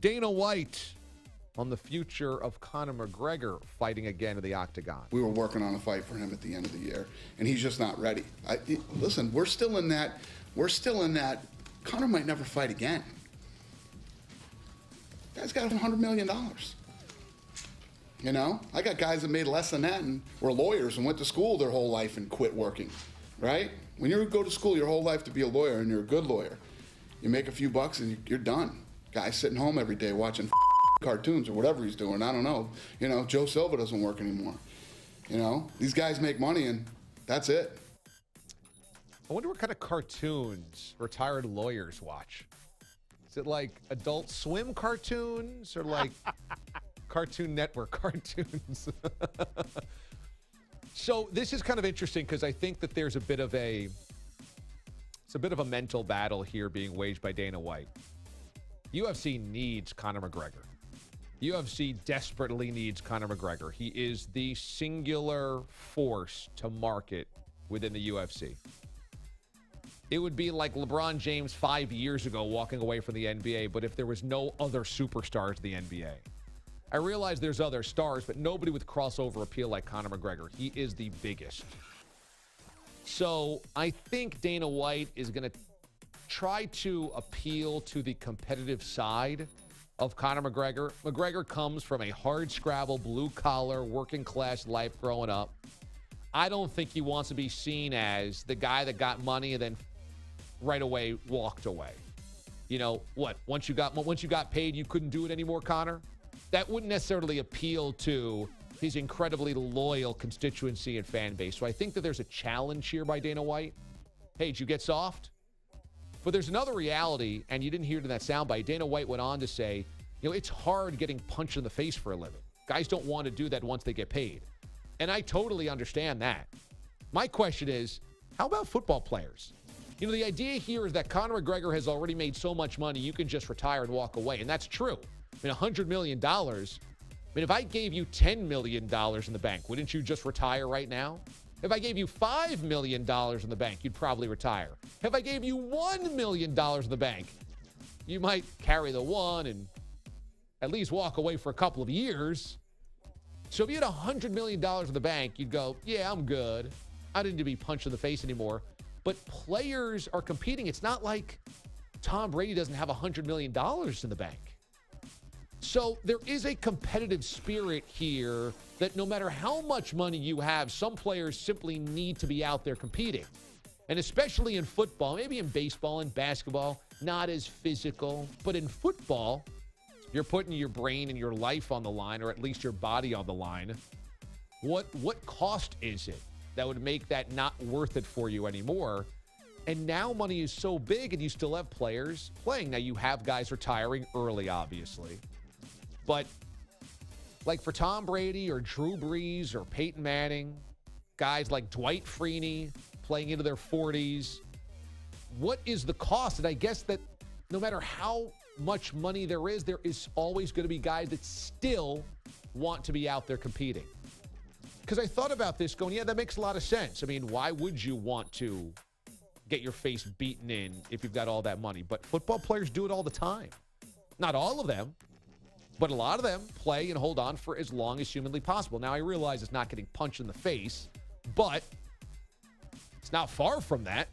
Dana White on the future of Conor McGregor fighting again in the octagon. We were working on a fight for him at the end of the year, and he's just not ready. Listen, we're still in that. Conor might never fight again. Guy's got $100 million. You know, I got guys that made less than that and were lawyers and went to school their whole life and quit working, right? When you go to school your whole life to be a lawyer and you're a good lawyer, you make a few bucks and you're done. Guy's sitting home every day watching cartoons or whatever he's doing. I don't know. You know, Joe Silva doesn't work anymore. You know, these guys make money and that's it. I wonder what kind of cartoons retired lawyers watch. Is it like Adult Swim cartoons or like Cartoon Network cartoons? So this is kind of interesting because I think that there's a bit of a mental battle here being waged by Dana White. UFC needs Conor McGregor. UFC desperately needs Conor McGregor. He is the singular force to market within the UFC. It would be like LeBron James 5 years ago walking away from the NBA, but if there was no other superstars in the NBA. I realize there's other stars, but nobody with crossover appeal like Conor McGregor. He is the biggest. So I think Dana White is going to try to appeal to the competitive side of Conor McGregor. McGregor comes from a hard-scrabble, blue-collar, working-class life growing up. I don't think he wants to be seen as the guy that got money and then right away walked away. You know, what? Once you got paid, you couldn't do it anymore, Conor? That wouldn't necessarily appeal to his incredibly loyal constituency and fan base. So I think that there's a challenge here by Dana White. Hey, did you get soft? But there's another reality, and you didn't hear it in that soundbite. Dana White went on to say, you know, it's hard getting punched in the face for a living. Guys don't want to do that once they get paid. And I totally understand that. My question is, how about football players? You know, the idea here is that Conor McGregor has already made so much money, you can just retire and walk away. And that's true. I mean, $100 million. I mean, if I gave you $10 million in the bank, wouldn't you just retire right now? If I gave you $5 million in the bank, you'd probably retire. If I gave you $1 million in the bank, you might carry the one and at least walk away for a couple of years. So if you had $100 million in the bank, you'd go, yeah, I'm good. I didn't need to be punched in the face anymore. But players are competing. It's not like Tom Brady doesn't have $100 million in the bank. So there is a competitive spirit here that no matter how much money you have, some players simply need to be out there competing. And especially in football, maybe in baseball and basketball, not as physical. But in football, you're putting your brain and your life on the line, or at least your body on the line. What cost is it that would make that not worth it for you anymore? And now money is so big and you still have players playing. Now you have guys retiring early, obviously. But like for Tom Brady or Drew Brees or Peyton Manning, guys like Dwight Freeney playing into their 40s, what is the cost? And I guess that no matter how much money there is always going to be guys that still want to be out there competing. Because I thought about this going, yeah, that makes a lot of sense. I mean, why would you want to get your face beaten in if you've got all that money? But football players do it all the time. Not all of them, but a lot of them play and hold on for as long as humanly possible. Now, I realize it's not getting punched in the face, but it's not far from that.